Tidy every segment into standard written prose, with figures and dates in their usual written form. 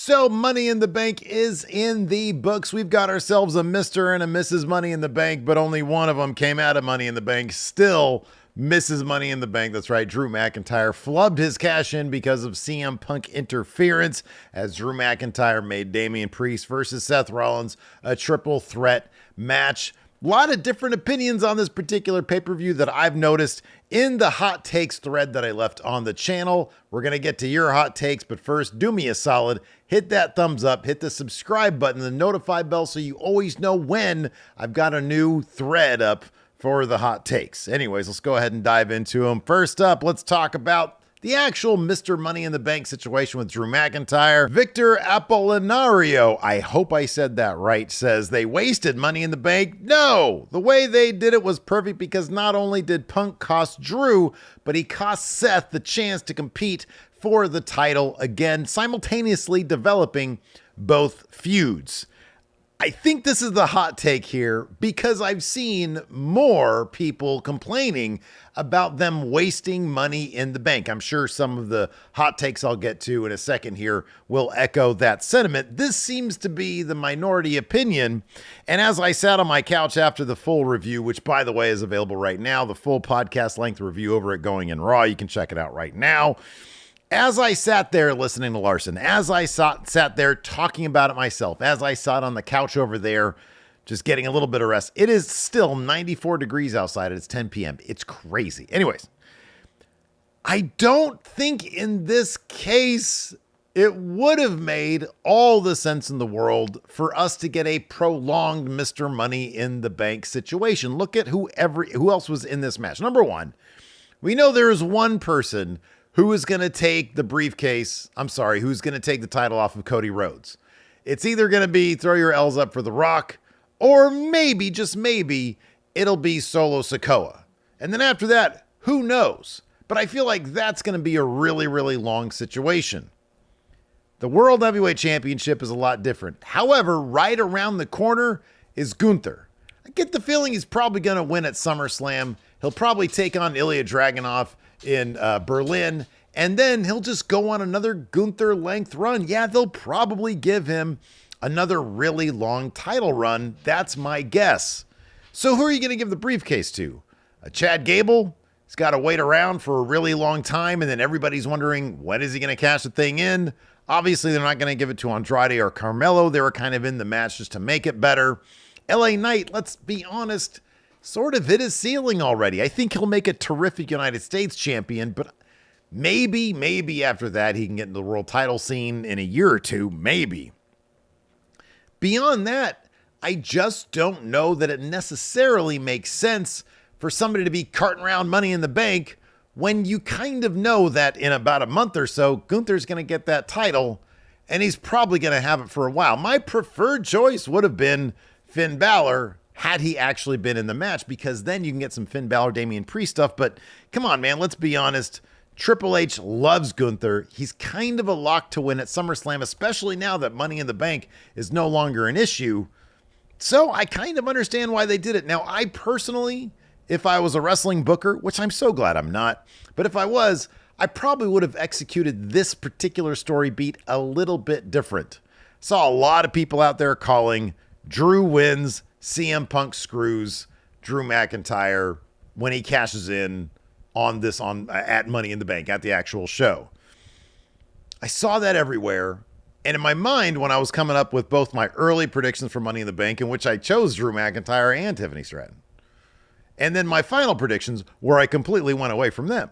So Money in the Bank is in the books. We've got ourselves a Mr. and a Mrs. Money in the Bank, but only one of them came out of Money in the Bank. Still Mrs. Money in the Bank. That's right. Drew McIntyre flubbed his cash in because of CM Punk interference as Drew McIntyre made Damian Priest versus Seth Rollins a triple threat match. A lot of different opinions on this particular pay-per-view that I've noticed in the hot takes thread that I left on the channel. We're going to get to your hot takes, but first, do me a solid. Hit that thumbs up, hit the subscribe button, the notify bell so you always know when I've got a new thread up for the hot takes. Anyways, let's go ahead and dive into them. First up, let's talk about the actual Mr. Money in the Bank situation with Drew McIntyre. Victor Apollinario, I hope I said that right, says they wasted Money in the Bank. No, the way they did it was perfect because not only did Punk cost Drew, but he cost Seth the chance to compete for the title again, simultaneously developing both feuds. I think this is the hot take here because I've seen more people complaining about them wasting Money in the Bank. I'm sure some of the hot takes I'll get to in a second here will echo that sentiment. This seems to be the minority opinion. And as I sat on my couch after the full review, which by the way is available right now, the full podcast length review over at Going in Raw, you can check it out right now. As I sat there listening to Larson, as I sat there talking about it myself, as I sat on the couch over there, just getting a little bit of rest, it is still 94 degrees outside. It's 10 p.m. It's crazy. Anyways, I don't think in this case it would have made all the sense in the world for us to get a prolonged Mr. Money in the Bank situation. Look at who else was in this match. Number one, we know there is one person who is going to take the briefcase, who's going to take the title off of Cody Rhodes. It's either going to be throw your L's up for The Rock, or maybe, just maybe, it'll be Solo Sikoa. And then after that, who knows? But I feel like that's going to be a really, really long situation. The World Heavyweight Championship is a lot different. However, right around the corner is Gunther. I get the feeling he's probably going to win at SummerSlam. He'll probably take on Ilya Dragunov in Berlin, and then he'll just go on another Gunther length run. Yeah, they'll probably give him another really long title run. That's my guess. So who are you going to give the briefcase to? Chad Gable? He's got to wait around for a really long time, and then everybody's wondering, when is he going to cash the thing in? Obviously, they're not going to give it to Andrade or Carmelo. They were kind of in the match just to make it better. LA Knight, let's be honest, sort of hit his ceiling already. I think he'll make a terrific United States champion, but maybe after that he can get into the world title scene in a year or two, maybe. Beyond that, I just don't know that it necessarily makes sense for somebody to be carting around Money in the Bank when you kind of know that in about a month or so, Gunther's going to get that title, and he's probably going to have it for a while. My preferred choice would have been Finn Balor, had he actually been in the match, because then you can get some Finn Balor, Damian Priest stuff. But come on, man, let's be honest. Triple H loves Gunther. He's kind of a lock to win at SummerSlam, especially now that Money in the Bank is no longer an issue. So I kind of understand why they did it. Now, I personally, if I was a wrestling booker, which I'm so glad I'm not, but if I was, I probably would have executed this particular story beat a little bit different. Saw a lot of people out there calling Drew wins, CM Punk screws Drew McIntyre when he cashes in at Money in the Bank at the actual show. I saw that everywhere. And in my mind, when I was coming up with both my early predictions for Money in the Bank, in which I chose Drew McIntyre and Tiffany Stratton, and then my final predictions where I completely went away from them.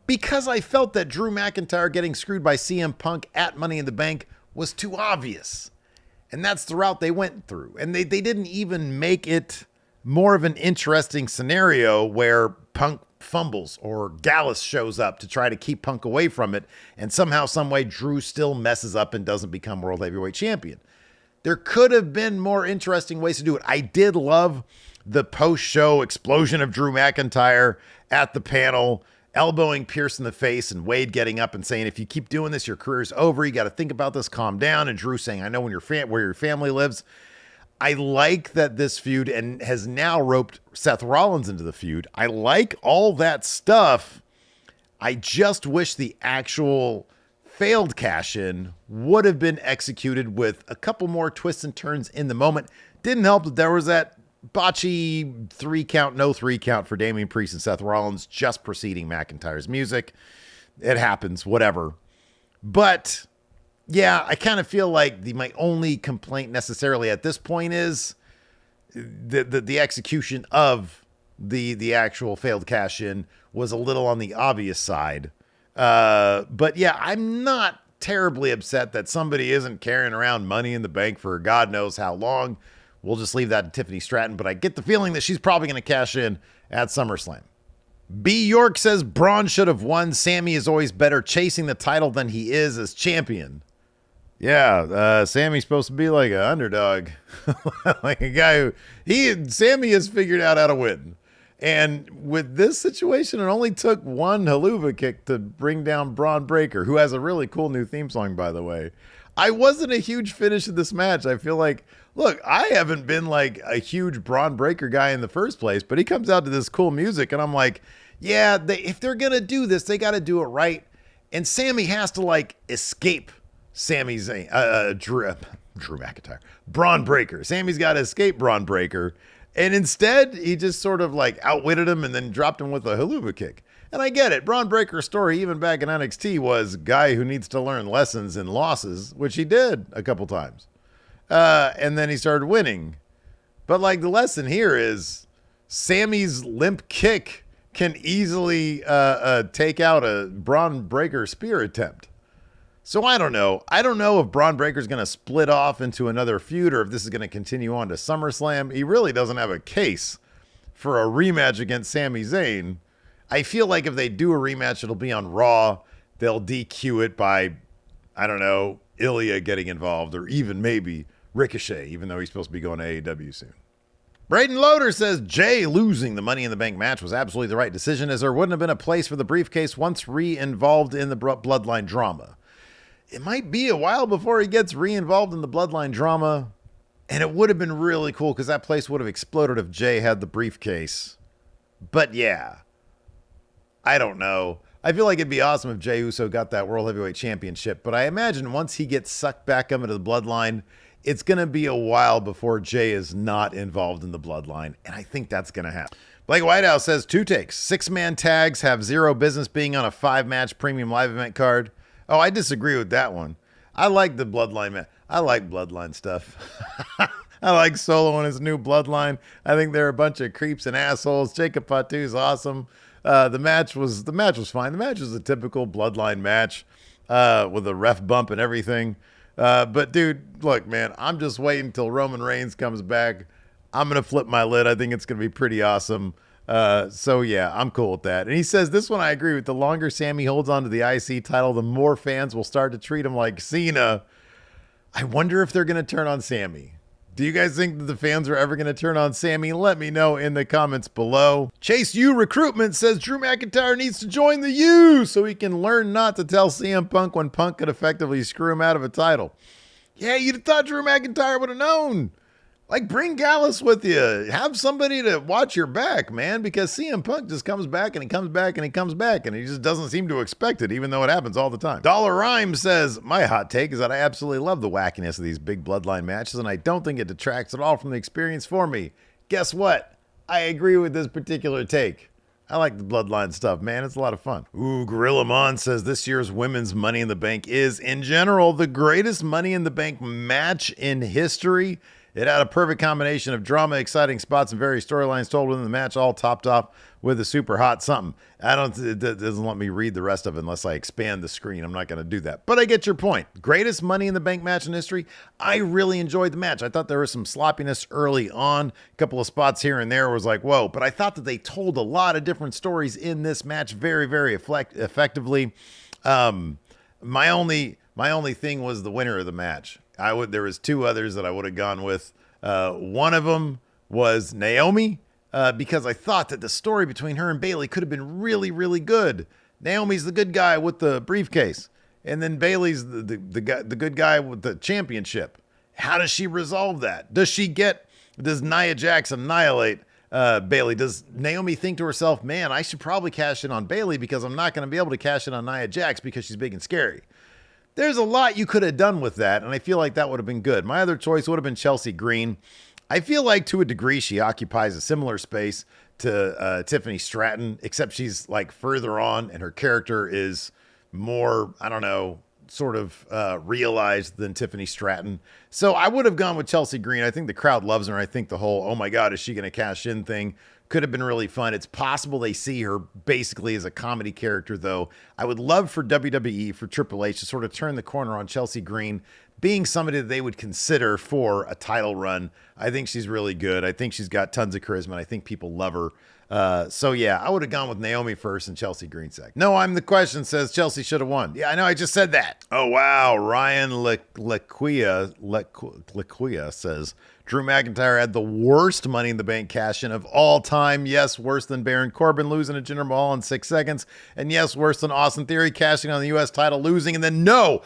Because I felt that Drew McIntyre getting screwed by CM Punk at Money in the Bank was too obvious. And that's the route they went through. And they didn't even make it more of an interesting scenario where Punk fumbles or Gallus shows up to try to keep Punk away from it. And somehow, some way, Drew still messes up and doesn't become World Heavyweight Champion. There could have been more interesting ways to do it. I did love the post-show explosion of Drew McIntyre at the panel, elbowing Pierce in the face, and Wade getting up and saying, if you keep doing this, your career's over. You got to think about this, calm down. And Drew saying, I know where your family lives. I like that this feud and has now roped Seth Rollins into the feud. I like all that stuff. I just wish the actual failed cash-in would have been executed with a couple more twists and turns in the moment. Didn't help that there was that botchy 3-count, no 3-count for Damian Priest and Seth Rollins just preceding McIntyre's music. It happens, whatever. But yeah, I kind of feel like my only complaint necessarily at this point is the execution of the actual failed cash-in was a little on the obvious side. But yeah, I'm not terribly upset that somebody isn't carrying around Money in the Bank for God knows how long. We'll just leave that to Tiffany Stratton, but I get the feeling that she's probably going to cash in at SummerSlam. B. York says Braun should have won. Sami is always better chasing the title than he is as champion. Yeah, Sami's supposed to be like an underdog, like a guy who Sami has figured out how to win. And with this situation, it only took one haluva kick to bring down Braun Breaker, who has a really cool new theme song, by the way. I wasn't a huge finish of this match. I feel like, look, I haven't been like a huge Braun Breaker guy in the first place, but he comes out to this cool music, and I'm like, yeah, if they're going to do this, they got to do it right. And Sami has to like escape Sami Zayn, Drew McIntyre, Braun Breaker. Sami's got to escape Braun Breaker. And instead, he just sort of like outwitted him and then dropped him with a haluva kick. And I get it. Braun Breaker's story, even back in NXT, was a guy who needs to learn lessons in losses, which he did a couple times. And then he started winning. But like the lesson here is Sami's limp kick can easily take out a Braun Breaker spear attempt. So I don't know. I don't know if Braun Breaker's going to split off into another feud or if this is going to continue on to SummerSlam. He really doesn't have a case for a rematch against Sami Zayn. I feel like if they do a rematch, it'll be on Raw. They'll DQ it by, I don't know, Ilya getting involved or even maybe Ricochet, even though he's supposed to be going to AEW soon. Braden Loader says Jay losing the Money in the Bank match was absolutely the right decision, as there wouldn't have been a place for the briefcase once re-involved in the Bloodline drama. It might be a while before he gets re-involved in the Bloodline drama, and it would have been really cool because that place would have exploded if Jay had the briefcase. But yeah, I don't know. I feel like it'd be awesome if Jey Uso got that World Heavyweight Championship, but I imagine once he gets sucked back into the Bloodline, it's going to be a while before Jay is not involved in the Bloodline, and I think that's going to happen. Blake Whitehouse says 2 takes. 6-man tags have zero business being on a 5-match premium live event card. Oh, I disagree with that one. I like the Bloodline, man. I like Bloodline stuff. I like Solo and his new Bloodline. I think they're a bunch of creeps and assholes. Jacob Fatu's awesome. The match was fine. The match was a typical Bloodline match with a ref bump and everything. But dude, look, man, I'm just waiting until Roman Reigns comes back. I'm gonna flip my lid. I think it's gonna be pretty awesome. So yeah, I'm cool with that. And he says this one I agree with. The longer Sami holds on to the IC title, the more fans will start to treat him like Cena. I wonder if they're going to turn on Sami. Do you guys think that the fans are ever going to turn on Sami? Let me know in the comments below. Chase U Recruitment says Drew McIntyre needs to join the U so he can learn not to tell CM Punk when Punk could effectively screw him out of a title. Yeah, you'd have thought Drew McIntyre would have known. Like, bring Gallus with you. Have somebody to watch your back, man, because CM Punk just comes back and he comes back and he comes back and he just doesn't seem to expect it, even though it happens all the time. Dollar Rhyme says, my hot take is that I absolutely love the wackiness of these big Bloodline matches, and I don't think it detracts at all from the experience for me. Guess what? I agree with this particular take. I like the Bloodline stuff, man. It's a lot of fun. Ooh, Gorilla Mon says this year's women's Money in the Bank is, in general, the greatest Money in the Bank match in history. It had a perfect combination of drama, exciting spots, and various storylines told within the match, all topped off with a super hot something. It doesn't let me read the rest of it unless I expand the screen. I'm not going to do that. But I get your point. Greatest Money in the Bank match in history. I really enjoyed the match. I thought there was some sloppiness early on. A couple of spots here and there was like, whoa. But I thought that they told a lot of different stories in this match very, very effectively. My only thing was the winner of the match. There was 2 others that I would have gone with. One of them was Naomi, because I thought that the story between her and Bayley could have been really, really good. Naomi's the good guy with the briefcase, and then Bayley's the good guy with the championship. How does she resolve that? Does Nia Jax annihilate Bayley? Does Naomi think to herself, man, I should probably cash in on Bayley because I'm not going to be able to cash in on Nia Jax because she's big and scary? There's a lot you could have done with that, and I feel like that would have been good. My other choice would have been Chelsea Green. I feel like to a degree she occupies a similar space to Tiffany Stratton, except she's like further on and her character is more, I don't know, sort of realized than Tiffany Stratton. So I would have gone with Chelsea Green. I think the crowd loves her. I think the whole, oh my God, is she going to cash in thing could have been really fun. It's possible they see her basically as a comedy character, though. I would love for WWE, for Triple H, to sort of turn the corner on Chelsea Green being somebody that they would consider for a title run. I think she's really good. I think she's got tons of charisma. And I think people love her. So yeah, I would have gone with Naomi first and Chelsea Green second. No, I'm the question says Chelsea should have won. Yeah, I know. I just said that. Oh, wow. Ryan Lequia says Drew McIntyre had the worst Money in the Bank cash-in of all time. Yes, worse than Baron Corbin losing to Jinder Mahal in 6 seconds. And yes, worse than Austin Theory cashing on the U.S. title, losing. And then no.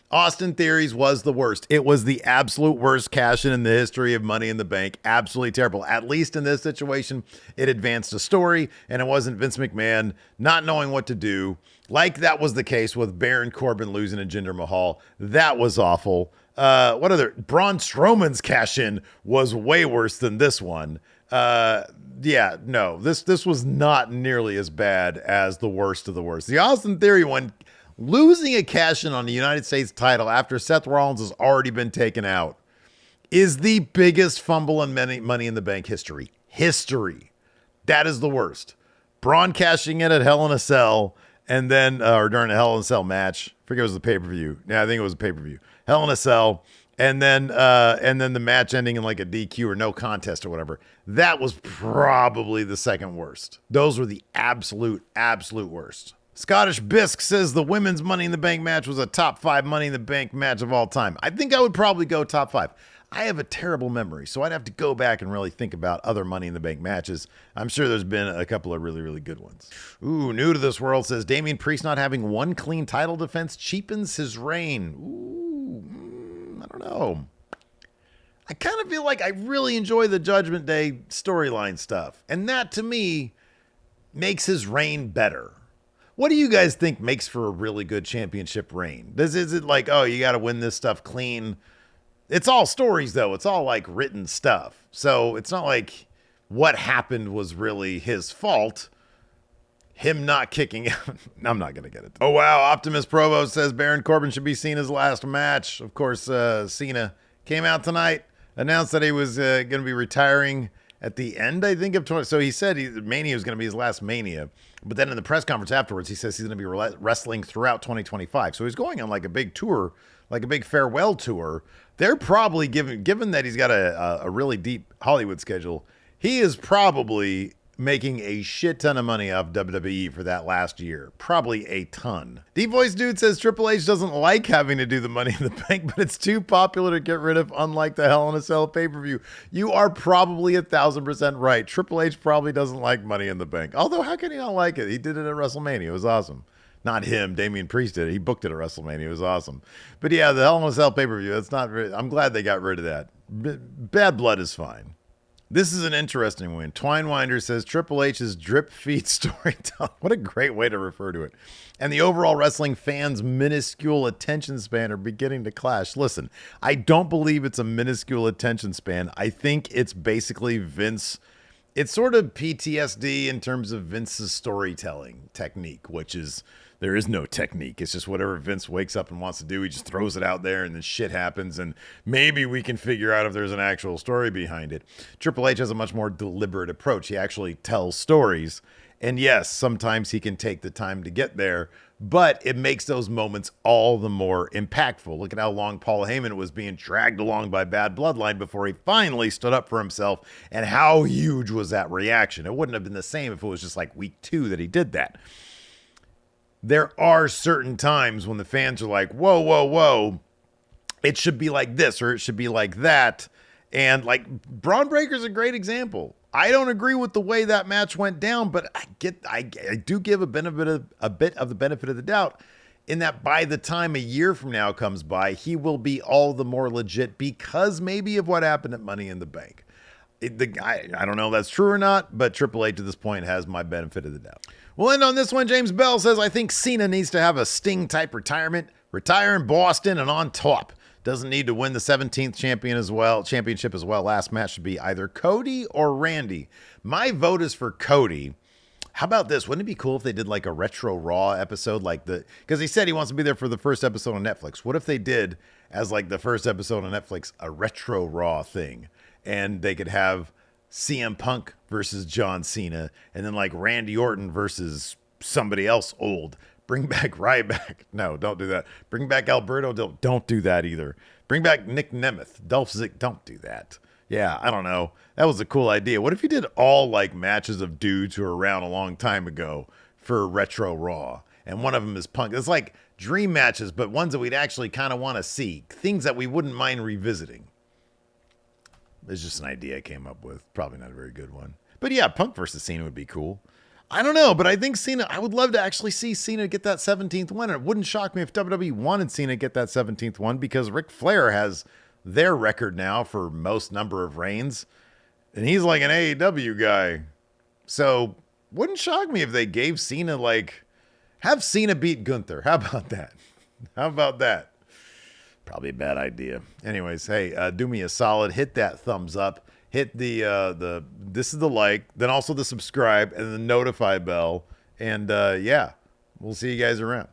Austin Theory's was the worst. It was the absolute worst cash-in in the history of Money in the Bank. Absolutely terrible. At least in this situation, it advanced a story, and it wasn't Vince McMahon not knowing what to do. Like that was the case with Baron Corbin losing to Jinder Mahal. That was awful. What other? Braun Strowman's cash-in was way worse than this one. Yeah, no, this was not nearly as bad as the worst of the worst. The Austin Theory one, losing a cash-in on the United States title after Seth Rollins has already been taken out, is the biggest fumble in Money in the Bank history. That is the worst. Braun cashing in at Hell in a Cell, and then, or during a Hell in a Cell match. I forget it was the pay-per-view. Yeah, I think it was a pay-per-view. Hell in a Cell, and then the match ending in like a DQ or no contest or whatever. That was probably the second worst. Those were the absolute worst. Scottish Bisque says the women's Money in the Bank match was a top 5 Money in the Bank match of all time. I think I would probably go top 5. I have a terrible memory, so I'd have to go back and really think about other Money in the Bank matches. I'm sure there's been a couple of really good ones. Ooh, New to This World says Damian Priest not having one clean title defense cheapens his reign. Ooh, I don't know. I kind of feel like I really enjoy the Judgment Day storyline stuff, and that to me makes his reign better. What do you guys think makes for a really good championship reign? Is it like, oh, you got to win this stuff clean? It's all stories, though. It's all like written stuff. So it's not like what happened was really his fault. Him not kicking out. I'm not going to get it. Oh, wow. Optimus Provo says Baron Corbin should be seen as last match. Of course, Cena came out tonight, announced that he was going to be retiring at the end, I think, of 20. So he said Mania was going to be his last Mania. But then in the press conference afterwards, he says he's going to be wrestling throughout 2025. So he's going on like a big tour, like a big farewell tour. They're probably given that he's got a really deep Hollywood schedule, he is probably making a shit ton of money off WWE for that last year. Probably a ton. Deep Voice Dude says Triple H doesn't like having to do the Money in the Bank, but it's too popular to get rid of, unlike the Hell in a Cell pay-per-view. You are probably 1,000% right. Triple H probably doesn't like Money in the Bank. Although, how can he not like it? He did it at WrestleMania. It was awesome. Not him. Damian Priest did it. He booked it at WrestleMania. It was awesome. But yeah, the Hell in a Cell pay-per-view, that's not very, I'm glad they got rid of that. Bad Blood is fine. This is an interesting one. Twinewinder says Triple H's drip feed storytelling. What a great way to refer to it. And the overall wrestling fans' minuscule attention span are beginning to clash. Listen, I don't believe it's a minuscule attention span. I think it's basically Vince. It's sort of PTSD in terms of Vince's storytelling technique, which is there is no technique. It's just whatever Vince wakes up and wants to do. He just throws it out there and then shit happens. And maybe we can figure out if there's an actual story behind it. Triple H has a much more deliberate approach. He actually tells stories. And yes, sometimes he can take the time to get there, but it makes those moments all the more impactful. Look at how long Paul Heyman was being dragged along by Bad Bloodline before he finally stood up for himself. And how huge was that reaction? It wouldn't have been the same if it was just like week 2 that he did that. There are certain times when the fans are like, whoa, it should be like this or it should be like that. And like Braun Breaker's a great example. I don't agree with the way that match went down, but I do give a bit of the benefit of the doubt in that by the time a year from now comes by, he will be all the more legit because maybe of what happened at Money in the Bank. I don't know if that's true or not, but Triple H at this point has my benefit of the doubt. We'll end on this one. James Bell says, I think Cena needs to have a Sting-type retirement, retire in Boston and on top. Doesn't need to win the 17th championship as well. Last match should be either Cody or Randy. My vote is for Cody. How about this? Wouldn't it be cool if they did like a retro Raw episode, because he said he wants to be there for the first episode on Netflix. What if they did, as like the first episode on Netflix, a retro Raw thing, and they could have CM Punk versus John Cena, and then like Randy Orton versus somebody else old. Bring back Ryback. No, don't do that. Bring back Alberto. Don't do that either. Bring back Nick Nemeth. Dolph Ziggler. Don't do that. Yeah, I don't know. That was a cool idea. What if you did all like matches of dudes who were around a long time ago for Retro Raw? And one of them is Punk. It's like dream matches, but ones that we'd actually kind of want to see. Things that we wouldn't mind revisiting. It's just an idea I came up with. Probably not a very good one. But yeah, Punk versus Cena would be cool. I don't know, but I think Cena, I would love to actually see Cena get that 17th one. And it wouldn't shock me if WWE wanted Cena to get that 17th one, because Ric Flair has their record now for most number of reigns, and he's like an AEW guy. So wouldn't shock me if they gave Cena, have Cena beat Gunther. How about that? How about that? Probably a bad idea. Anyways, hey, do me a solid. Hit that thumbs up. Hit this is the like, then also the subscribe and the notify bell. And yeah, we'll see you guys around.